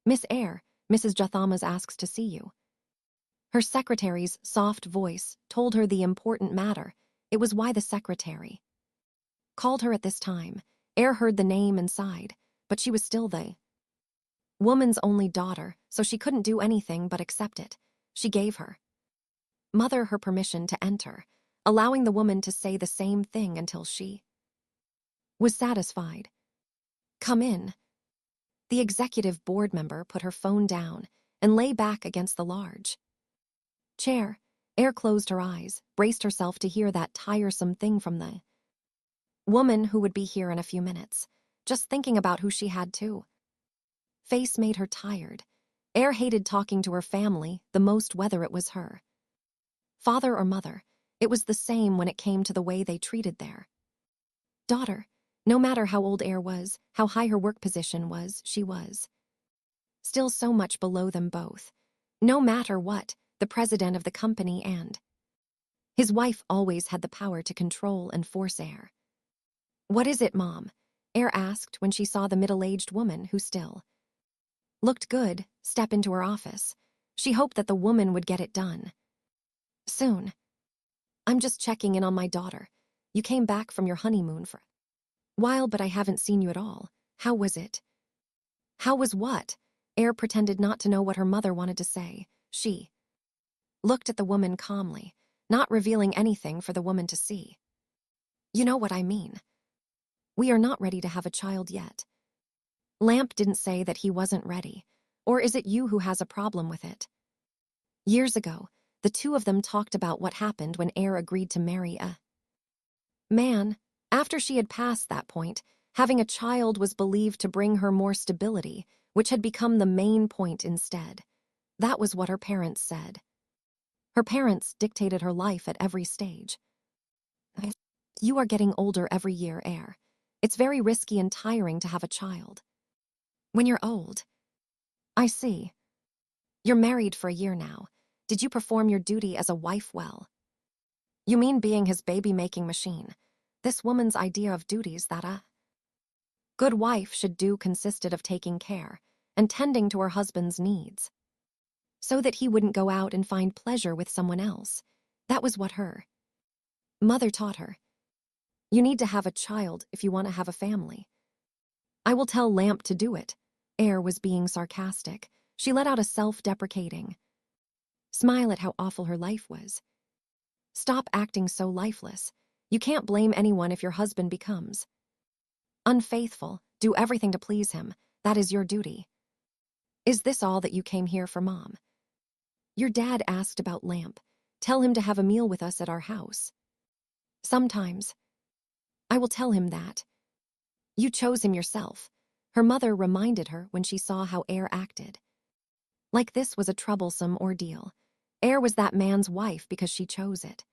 Miss Eyre, Mrs. Jathamas asks to see you. Her secretary's soft voice told her the important matter. It was why the secretary called her at this time. Eyre heard the name and sighed, but she was still the woman's only daughter, so she couldn't do anything but accept it. She gave her mother her permission to enter, allowing the woman to say the same thing until she was satisfied. Come in. The executive board member put her phone down and lay back against the large chair. Eyre closed her eyes, braced herself to hear that tiresome thing from the woman who would be here in a few minutes. Just thinking about who she had to face made her tired. Eyre hated talking to her family the most, whether it was her father or mother. It was the same when it came to the way they treated their daughter. No matter how old Eyre was, how high her work position was, she was still so much below them both. No matter what, the president of the company and his wife always had the power to control and force Eyre. What is it, Mom? Eyre asked when she saw the middle-aged woman, who still looked good, step into her office. She hoped that the woman would get it done soon. I'm just checking in on my daughter. You came back from your honeymoon for a while, but I haven't seen you at all. How was it? How was what? Eyre pretended not to know what her mother wanted to say. She looked at the woman calmly, not revealing anything for the woman to see. You know what I mean. We are not ready to have a child yet. Lamp didn't say that he wasn't ready. Or is it you who has a problem with it? Years ago, the two of them talked about what happened when Eyre agreed to marry a man. After she had passed that point, having a child was believed to bring her more stability, which had become the main point instead. That was what her parents said. Her parents dictated her life at every stage. You are getting older every year, Eyre. It's very risky and tiring to have a child when you're old. I see. You're married for a year now. Did you perform your duty as a wife well? You mean being his baby-making machine? This woman's idea of duties that a good wife should do consisted of taking care and tending to her husband's needs, so that he wouldn't go out and find pleasure with someone else. That was what her mother taught her. You need to have a child if you want to have a family. I will tell Lamp to do it. Eyre was being sarcastic. She let out a self-deprecating smile at how awful her life was. Stop acting so lifeless. You can't blame anyone if your husband becomes unfaithful. Do everything to please him. That is your duty. Is this all that you came here for, Mom? Your dad asked about Lamp. Tell him to have a meal with us at our house. Sometimes. I will tell him that. You chose him yourself. Her mother reminded her when she saw how Eyre acted. Like this was a troublesome ordeal. Eyre was that man's wife because she chose it.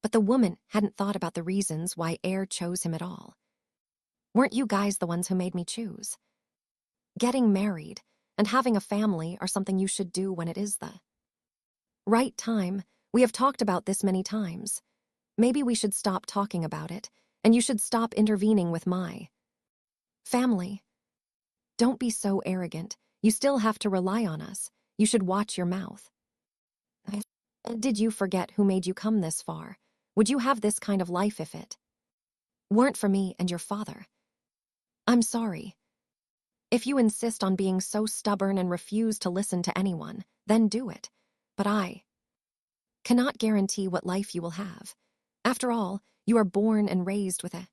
But the woman hadn't thought about the reasons why Eyre chose him at all. Weren't you guys the ones who made me choose? Getting married and having a family are something you should do when it is the right time. We have talked about this many times. Maybe we should stop talking about it, and you should stop intervening with my family. Don't be so arrogant. You still have to rely on us. You should watch your mouth. Did you forget who made you come this far? Would you have this kind of life if it weren't for me and your father? I'm sorry. If you insist on being so stubborn and refuse to listen to anyone, then do it. But I cannot guarantee what life you will have. After all, you are born and raised with a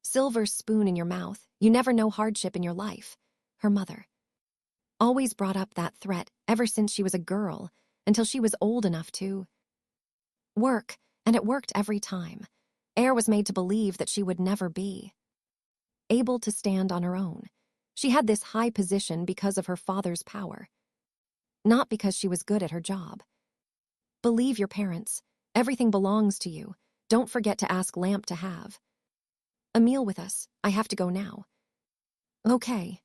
silver spoon in your mouth. You never know hardship in your life. Her mother always brought up that threat ever since she was a girl, until she was old enough to work, and it worked every time. Eyre was made to believe that she would never be able to stand on her own. She had this high position because of her father's power, not because she was good at her job. Believe your parents. Everything belongs to you. Don't forget to ask Lamp to have a meal with us. I have to go now. Okay.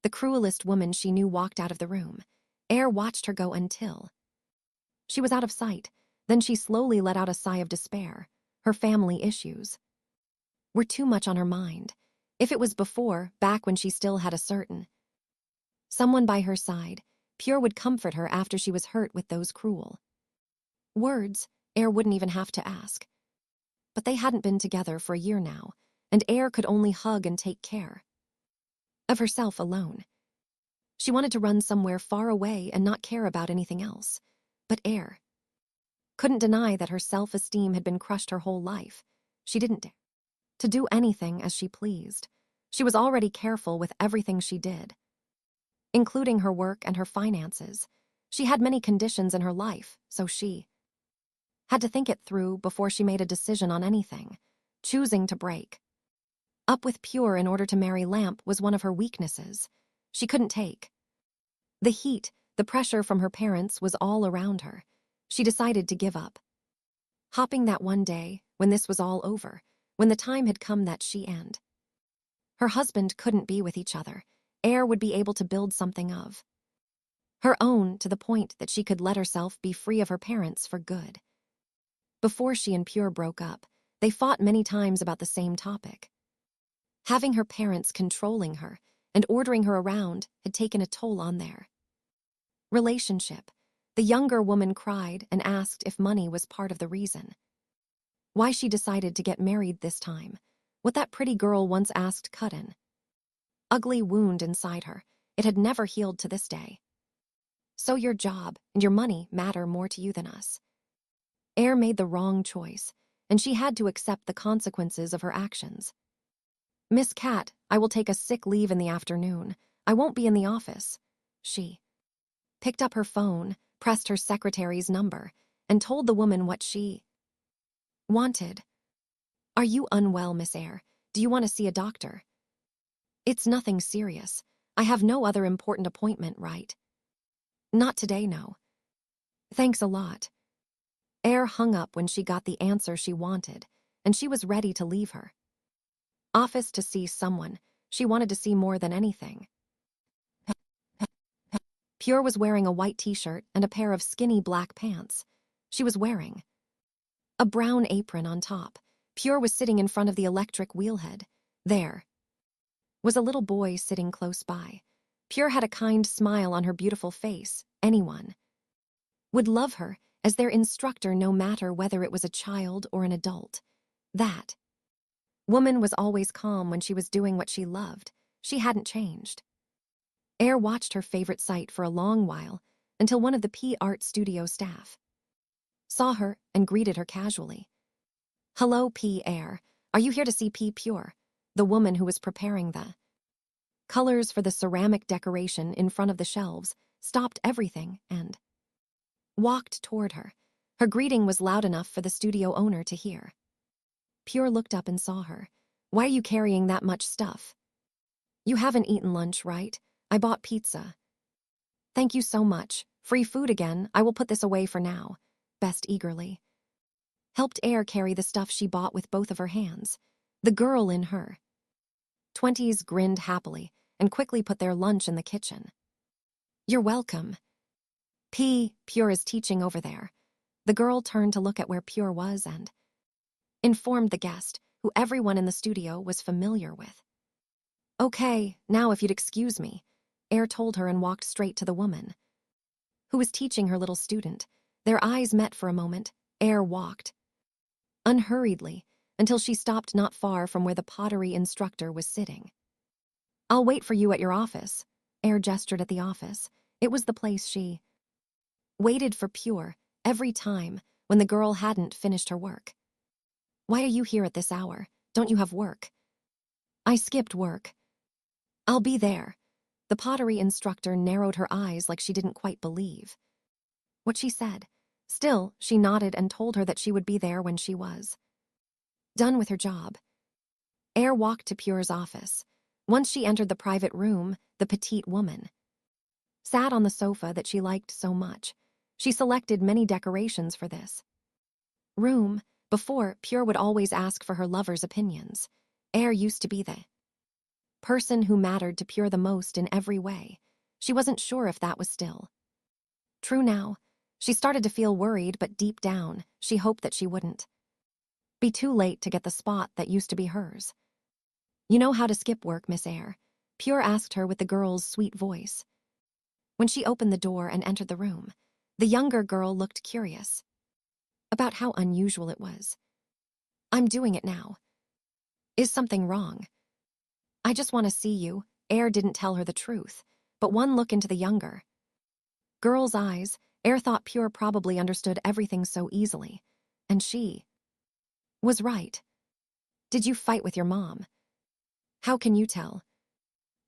The cruelest woman she knew walked out of the room. Eyre watched her go until she was out of sight. Then she slowly let out a sigh of despair. Her family issues were too much on her mind. If it was before, back when she still had a certain Someone by her side, Pure would comfort her after she was hurt with those cruel words. Air wouldn't even have to ask. But they hadn't been together for a year now, and Air could only hug and take care of herself alone. She wanted to run somewhere far away and not care about anything else. But Air couldn't deny that her self-esteem had been crushed her whole life. She didn't dare to do anything as she pleased. She was already careful with everything she did, including her work and her finances. She had many conditions in her life, so she had to think it through before she made a decision on anything. Choosing to break up with Pure in order to marry Lamp was one of her weaknesses. She couldn't take the heat, the pressure from her parents was all around her. She decided to give up. Hopping that one day, when this was all over, when the time had come that she and her husband couldn't be with each other, Air would be able to build something of her own to the point that she could let herself be free of her parents for good. Before she and Pure broke up, they fought many times about the same topic. Having her parents controlling her and ordering her around had taken a toll on their relationship. The younger woman cried and asked if money was part of the reason why she decided to get married this time. What that pretty girl once asked cut an ugly wound inside her. It had never healed to this day. So your job and your money matter more to you than us. Air made the wrong choice, and she had to accept the consequences of her actions. Miss Cat, I will take a sick leave in the afternoon. I won't be in the office. She picked up her phone, pressed her secretary's number, and told the woman what she wanted. Are you unwell, Miss Air? Do you want to see a doctor? It's nothing serious. I have no other important appointment, right? Not today, no. Thanks a lot. Air hung up when she got the answer she wanted, and she was ready to leave her office to see someone she wanted to see more than anything. Pure was wearing a white t-shirt and a pair of skinny black pants. She was wearing a brown apron on top. Pure was sitting in front of the electric wheelhead. There was a little boy sitting close by. Pure had a kind smile on her beautiful face. Anyone would love her as their instructor, no matter whether it was a child or an adult. That woman was always calm when she was doing what she loved. She hadn't changed. Air watched her favorite sight for a long while, until one of the P Art Studio staff saw her and greeted her casually. Hello, P Air. Are you here to see P Pure? The woman who was preparing the colors for the ceramic decoration in front of the shelves stopped everything and walked toward her. Her greeting was loud enough for the studio owner to hear. Pure looked up and saw her. Why are you carrying that much stuff? You haven't eaten lunch, right? I bought pizza. Thank you so much. Free food again. I will put this away for now. Best eagerly helped Air carry the stuff she bought with both of her hands. The girl in her 20s grinned happily and quickly put their lunch in the kitchen. You're welcome. Pure is teaching over there. The girl turned to look at where Pure was and informed the guest, who everyone in the studio was familiar with. Okay, now if you'd excuse me, Air told her and walked straight to the woman who was teaching her little student. Their eyes met for a moment. Air walked unhurriedly until she stopped not far from where the pottery instructor was sitting. I'll wait for you at your office. Air gestured at the office. It was the place she waited for Pure every time when the girl hadn't finished her work. Why are you here at this hour? Don't you have work? I skipped work. I'll be there. The pottery instructor narrowed her eyes like she didn't quite believe what she said. Still, she nodded and told her that she would be there when she was done with her job. Air walked to Pure's office. Once she entered the private room, the petite woman sat on the sofa that she liked so much. She selected many decorations for this room. Before, Pure would always ask for her lover's opinions. Air used to be the person who mattered to Pure the most in every way. She wasn't sure if that was still true now. She started to feel worried, but deep down, she hoped that she wouldn't be too late to get the spot that used to be hers. You know how to skip work, Miss Air? Pure asked her with the girl's sweet voice. When she opened the door and entered the room, the younger girl looked curious about how unusual it was. I'm doing it now. Is something wrong? I just want to see you. Air didn't tell her the truth, but one look into the younger girl's eyes, Air thought Pure probably understood everything so easily. And she was right. Did you fight with your mom? How can you tell?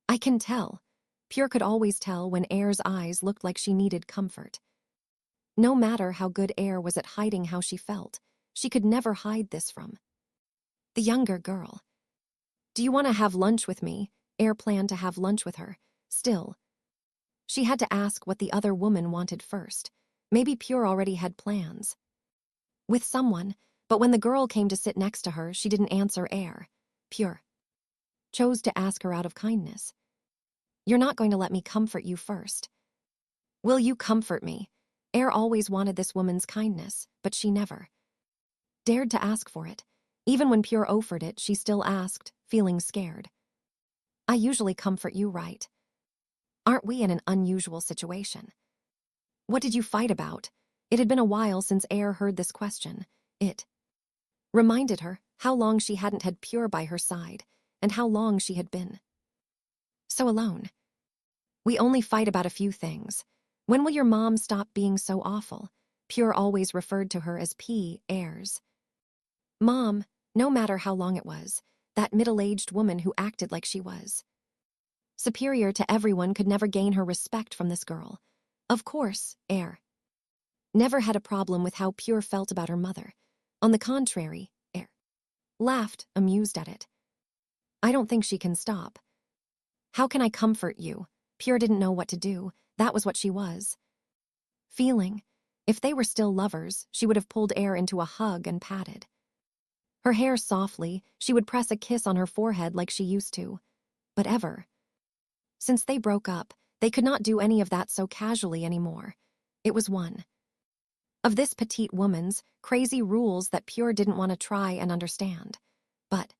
I can tell. Pure could always tell when Air's eyes looked like she needed comfort. No matter how good Air was at hiding how she felt, she could never hide this from the younger girl. Do you want to have lunch with me? Air planned to have lunch with her. Still, she had to ask what the other woman wanted first. Maybe Pure already had plans with someone, but when the girl came to sit next to her, she didn't answer Air. Pure chose to ask her out of kindness. You're not going to let me comfort you first. Will you comfort me? Air always wanted this woman's kindness, but she never dared to ask for it. Even when Pure offered it, she still asked, feeling scared. I usually comfort you, right? Aren't we in an unusual situation? What did you fight about? It had been a while since Air heard this question. It reminded her how long she hadn't had Pure by her side, and how long she had been so alone. We only fight about a few things. When will your mom stop being so awful? Pure always referred to her as P. Airs. Mom, no matter how long it was, that middle-aged woman who acted like she was superior to everyone could never gain her respect from this girl. Of course, Air never had a problem with how Pure felt about her mother. On the contrary, Air laughed, amused at it. I don't think she can stop. How can I comfort you? Pure didn't know what to do. That was what she was feeling. If they were still lovers, she would have pulled Air into a hug and patted her hair softly. She would press a kiss on her forehead like she used to. But ever since they broke up, they could not do any of that so casually anymore. It was one of this petite woman's crazy rules that Pure didn't want to try and understand. But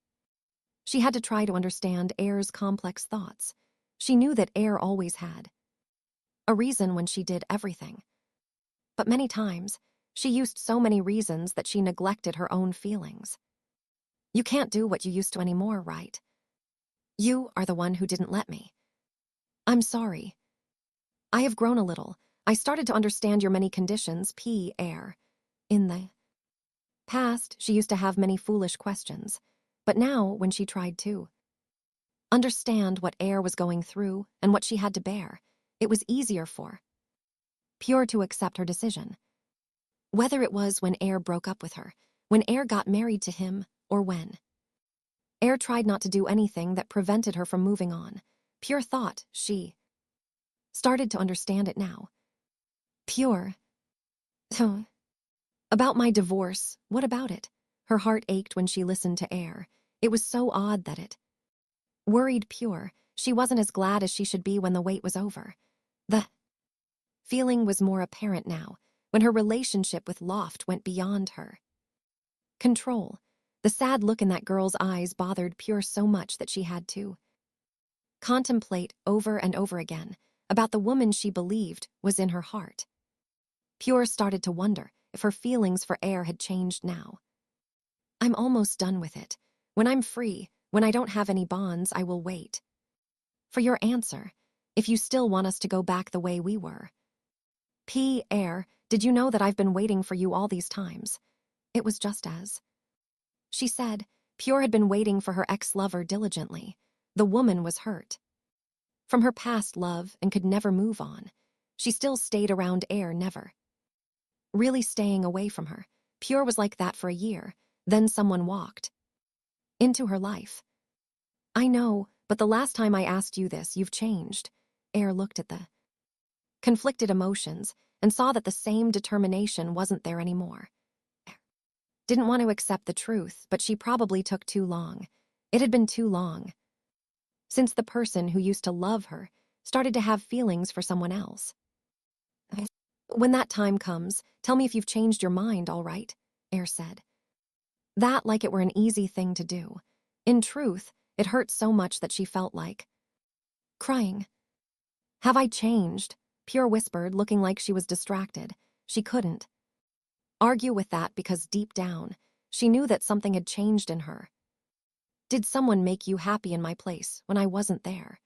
she had to try to understand Air's complex thoughts. She knew that Air always had a reason when she did everything. But many times, she used so many reasons that she neglected her own feelings. You can't do what you used to anymore, right? You are the one who didn't let me. I'm sorry. I have grown a little. I started to understand your many conditions, P. Air. In the past, she used to have many foolish questions. But now, when she tried to understand what Air was going through and what she had to bear, it was easier for Pure to accept her decision. Whether it was when Air broke up with her, when Air got married to him, or when Air tried not to do anything that prevented her from moving on, Pure thought she started to understand it now. Pure. About my divorce, what about it? Her heart ached when she listened to Air. It was so odd that it worried Pure. She wasn't as glad as she should be when the wait was over. The feeling was more apparent now, when her relationship with Loft went beyond her control. The sad look in that girl's eyes bothered Pure so much that she had to contemplate over and over again about the woman she believed was in her heart. Pure started to wonder if her feelings for Air had changed now. I'm almost done with it. When I'm free, when I don't have any bonds, I will wait for your answer, if you still want us to go back the way we were. P. Air, did you know that I've been waiting for you all these times? It was just as she said. Pure had been waiting for her ex-lover diligently. The woman was hurt from her past love and could never move on. She still stayed around Air, never really staying away from her. Pure was like that for a year. Then someone walked into her life. I know, but the last time I asked you this, you've changed. Air looked at the conflicted emotions and saw that the same determination wasn't there anymore. Air didn't want to accept the truth, but she probably took too long. It had been too long since the person who used to love her started to have feelings for someone else. When that time comes, tell me if you've changed your mind, all right? Air said. That like it were an easy thing to do. In truth, it hurt so much that she felt like crying. Have I changed? Pure whispered, looking like she was distracted. She couldn't argue with that because deep down, she knew that something had changed in her. Did someone make you happy in my place when I wasn't there?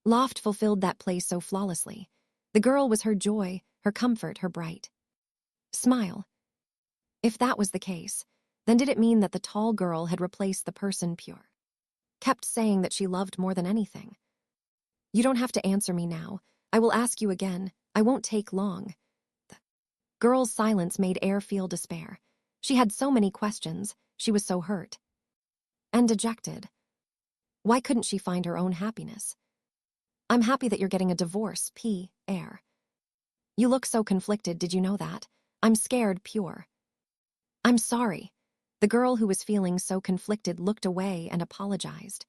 Loft fulfilled that place so flawlessly. The girl was her joy, her comfort, her bright smile. If that was the case, then did it mean that the tall girl had replaced the person Pure kept saying that she loved more than anything? You don't have to answer me now. I will ask you again. I won't take long. The girl's silence made Air feel despair. She had so many questions. She was so hurt and dejected. Why couldn't she find her own happiness? I'm happy that you're getting a divorce, Air. You look so conflicted, did you know that? I'm scared, Pure. I'm sorry. The girl who was feeling so conflicted looked away and apologized.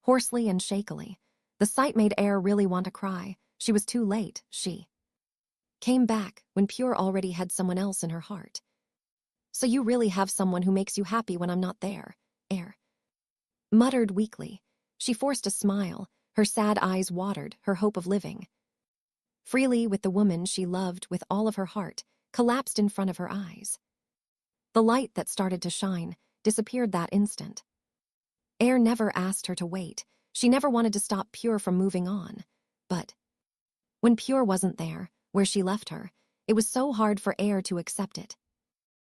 Hoarsely and shakily. The sight made Air really want to cry. She was too late. She came back when Pure already had someone else in her heart. So you really have someone who makes you happy when I'm not there, Air muttered weakly. She forced a smile. Her sad eyes watered, her hope of living freely with the woman she loved with all of her heart collapsed in front of her eyes. The light that started to shine disappeared that instant. Air never asked her to wait. She never wanted to stop Pure from moving on. But when Pure wasn't there, where she left her, it was so hard for Air to accept it.